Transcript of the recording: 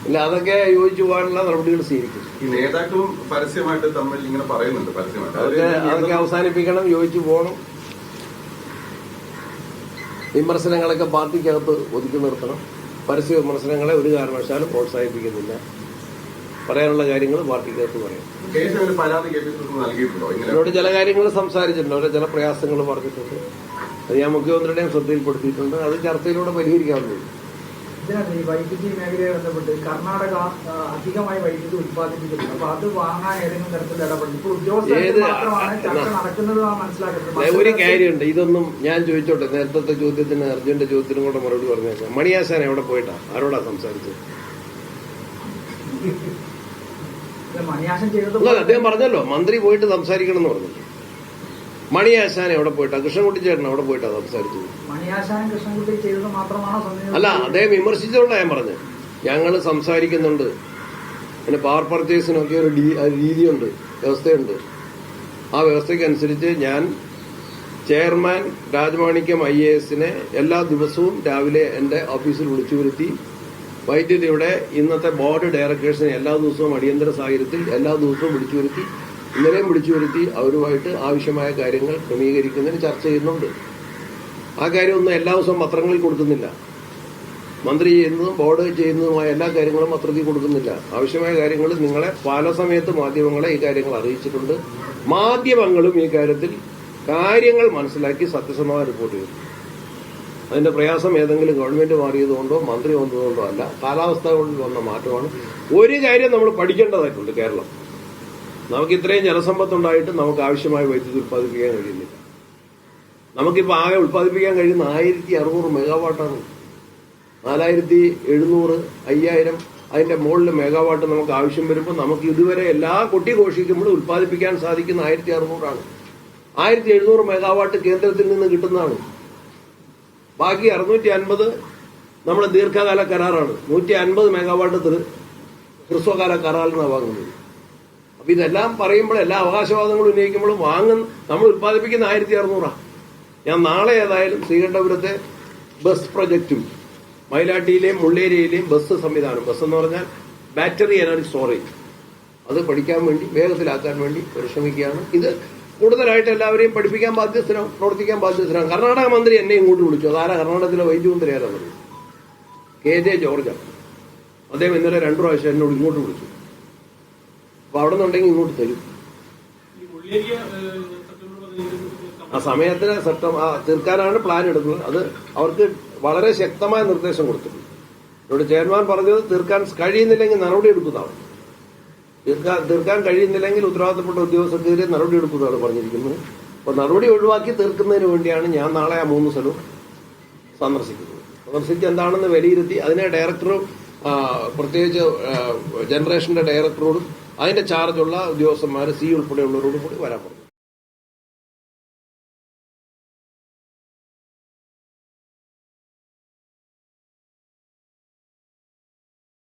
ഇല്ല, അതൊക്കെ യോജിച്ചു പോകാനുള്ള നടപടികൾ സ്വീകരിക്കും. ഈ നേതാക്കളും പരസ്യമായിട്ട് തമ്മിൽ ഇങ്ങനെ പറയുന്നുണ്ട്, പരസ്യമായിട്ട് അതൊക്കെ അവസാനിപ്പിക്കണം, യോജിച്ചു പോകണം. വിമർശനങ്ങളൊക്കെ പാർട്ടിക്കകത്ത് ഒതുക്കി നിർത്തണം. പരസ്യ വിമർശനങ്ങളെ ഒരു കാരണവശാലും പ്രോത്സാഹിപ്പിക്കുന്നില്ല. പറയാനുള്ള കാര്യങ്ങൾ പാർട്ടിക്കകത്ത് പറയാം. എന്നോട് ചില കാര്യങ്ങൾ സംസാരിച്ചിട്ടുണ്ട്, അവരെ ചില പ്രയാസങ്ങൾ പറഞ്ഞിട്ടുണ്ട്. അത് ഞാൻ മുഖ്യമന്ത്രിയുടെയും ശ്രദ്ധയിൽപ്പെടുത്തിയിട്ടുണ്ട്. അത് ചർച്ചയിലൂടെ പരിഹരിക്കാവുന്നതാണ്. ഇതിനകത്ത് ഈ വൈദ്യുതി മേഖലയെ ബന്ധപ്പെട്ട് കർണാടക അധികമായി വൈദ്യുതി ഉത്പാദിപ്പിക്കുന്നു. അപ്പൊ അത് വാങ്ങാൻ ഏതെങ്കിലും തരത്തിൽ ഇടപെടും. ഇപ്പോൾ ഉദ്യോഗസ്ഥർ മാത്രമാണ് ചർച്ച നടക്കുന്നത് മനസ്സിലാക്കുന്നത്. ഒരു കാര്യമുണ്ട്, ഇതൊന്നും ഞാൻ ചോദിച്ചോട്ടെ. നേരത്തെ ചോദ്യത്തിന് അർജുന്റെ ചോദ്യത്തിനും കൂടെ മറുപടി പറഞ്ഞേക്കാം. മണിയാശാൻ എവിടെ പോയിട്ടാ, ആരോടാ സംസാരിച്ചത്? മണിയാശൻ ചെയ്തത് അദ്ദേഹം പറഞ്ഞല്ലോ, മന്ത്രി പോയിട്ട് സംസാരിക്കണം എന്ന് പറഞ്ഞു. മണിയാശാൻ എവിടെ പോയിട്ടാ, കൃഷ്ണൻകുട്ടി ചേട്ടൻ എവിടെ പോയിട്ടാ സംസാരിച്ചത്? മണിയാശാനും കൃഷ്ണൻകുട്ടി ചെയ്തത് മാത്രമാണോ? അല്ല, അദ്ദേഹം വിമർശിച്ചോണ്ടാ ഞാൻ പറഞ്ഞു. ഞങ്ങൾ സംസാരിക്കുന്നുണ്ട്, പിന്നെ പവർ പർച്ചേസിനൊക്കെ ഒരു രീതിയുണ്ട്, വ്യവസ്ഥയുണ്ട്. ആ വ്യവസ്ഥയ്ക്കനുസരിച്ച് ഞാൻ ചെയർമാൻ രാജമാണിക്യം IAS എല്ലാ ദിവസവും രാവിലെ എന്റെ ഓഫീസിൽ വിളിച്ചു വരുത്തി വൈദ്യുതിയുടെ ഇന്നത്തെ ബോർഡ് ഡയറക്ടേഴ്സിനെ എല്ലാ ദിവസവും അടിയന്തര സാഹചര്യത്തിൽ എല്ലാ ദിവസവും വിളിച്ചു വരുത്തി, ഇന്നലെയും വിളിച്ചു വരുത്തി അവരുമായിട്ട് ആവശ്യമായ കാര്യങ്ങൾ ക്രമീകരിക്കുന്നതിന് ചർച്ച ചെയ്യുന്നുണ്ട്. ആ കാര്യമൊന്നും എല്ലാ ദിവസവും പത്രങ്ങളിൽ കൊടുക്കുന്നില്ല. മന്ത്രി ചെയ്യുന്നതും ബോർഡ് ചെയ്യുന്നതുമായ എല്ലാ കാര്യങ്ങളും പത്രത്തിൽ കൊടുക്കുന്നില്ല. ആവശ്യമായ കാര്യങ്ങൾ നിങ്ങളെ പല സമയത്ത് മാധ്യമങ്ങളെ ഈ കാര്യങ്ങൾ അറിയിച്ചിട്ടുണ്ട്. മാധ്യമങ്ങളും ഈ കാര്യത്തിൽ കാര്യങ്ങൾ മനസ്സിലാക്കി സത്യസന്ധമായ റിപ്പോർട്ട് ചെയ്തു. അതിന്റെ പ്രയാസം ഏതെങ്കിലും ഗവൺമെന്റ് മാറിയതുകൊണ്ടോ മന്ത്രി വന്നതുകൊണ്ടോ അല്ല, കാലാവസ്ഥകളിൽ വന്ന മാറ്റമാണ്. ഒരു കാര്യം നമ്മൾ പഠിക്കേണ്ടതായിട്ടുണ്ട്. കേരളം നമുക്ക് ഇത്രയും ജനസമ്പത്തുണ്ടായിട്ട് നമുക്ക് ആവശ്യമായ വൈദ്യുതി ഉത്പാദിപ്പിക്കാൻ കഴിയുന്നില്ല. നമുക്കിപ്പോൾ ആകെ ഉത്പാദിപ്പിക്കാൻ കഴിയുന്ന 1600 മെഗാവാട്ടാണ്. 4700, 5000 അതിന്റെ മുകളിൽ മെഗാവാട്ട് നമുക്ക് ആവശ്യം വരുമ്പോൾ നമുക്ക് ഇതുവരെ എല്ലാ കൊട്ടിഘോഷിക്കുമ്പോഴും ഉത്പാദിപ്പിക്കാൻ സാധിക്കുന്ന 1600 ആണ്. 1700 മെഗാവാട്ട് കേന്ദ്രത്തിൽ നിന്ന് കിട്ടുന്നതാണ്. ബാക്കി 650 നമ്മുടെ ദീർഘകാല കരാറാണ്. 150 മെഗാവാട്ട് ഹ്രസ്വകാല കരാറിൽ നിന്നാണ് വാങ്ങുന്നത്. അപ്പൊ ഇതെല്ലാം പറയുമ്പോൾ എല്ലാ അവകാശവാദങ്ങളും ഉന്നയിക്കുമ്പോഴും നമ്മൾ ഉത്പാദിപ്പിക്കുന്ന 1600. ഞാൻ നാളെ ഏതായാലും ശ്രീകണ്ഠപുരത്തെ ബസ് പ്രൊജക്റ്റും മയിലാട്ടിയിലെയും മുള്ളേരിയയിലെയും ബസ് സംവിധാനം, ബസ് എന്ന് പറഞ്ഞാൽ ബാറ്ററി എനർജി സ്റ്റോറേജ്, അത് പഠിക്കാൻ വേണ്ടി വേഗത്തിലാക്കാൻ വേണ്ടി പരിശ്രമിക്കുകയാണ്. ഇത് കൂടുതലായിട്ട് എല്ലാവരെയും പഠിപ്പിക്കാൻ ബാധ്യസ്ഥരാണ്, പ്രവർത്തിക്കാൻ ബാധ്യസ്ഥരാണ്. കർണാടക മന്ത്രി എന്നെ ഇങ്ങോട്ട് വിളിച്ചു. അതാരാ കർണാടകത്തിലെ വൈദ്യുതി മന്ത്രി ആരാ പറഞ്ഞു? KJ ജോർജാണ്. അദ്ദേഹം ഇന്നലെ 2 പ്രാവശ്യം എന്നോട് ഇങ്ങോട്ട് വിളിച്ചു. അപ്പൊ അവിടെ നിന്നുണ്ടെങ്കിൽ ഇങ്ങോട്ട് തരും. ആ സമയത്തിന് തീർക്കാനാണ് പ്ലാൻ എടുക്കുന്നത്. അത് അവർക്ക് വളരെ ശക്തമായ നിർദ്ദേശം കൊടുത്തിട്ടുണ്ട്. ഇവിടെ ചെയർമാൻ പറഞ്ഞത് തീർക്കാൻ കഴിയുന്നില്ലെങ്കിൽ നടപടി എടുക്കുന്നതാണ്. തീർക്കാൻ കഴിയുന്നില്ലെങ്കിൽ ഉത്തരവാദിത്തപ്പെട്ട ഉദ്യോഗസ്ഥർക്കെതിരെ നടപടി എടുക്കുന്നതാണ് പറഞ്ഞിരിക്കുന്നത്. അപ്പൊ നടപടി ഒഴിവാക്കി തീർക്കുന്നതിന് വേണ്ടിയാണ് ഞാൻ നാളെ ആ 3 സ്ഥലവും സന്ദർശിച്ച് എന്താണെന്ന് വിലയിരുത്തി അതിനെ ഡയറക്ടറും പ്രത്യേകിച്ച് ജനറേഷന്റെ ഡയറക്ടറോടും അതിന്റെ ചാർജുള്ള ഉദ്യോഗസ്ഥന്മാർ, C ഉൾപ്പെടെയുള്ളവരോടും കൂടി വരാൻ പറഞ്ഞു.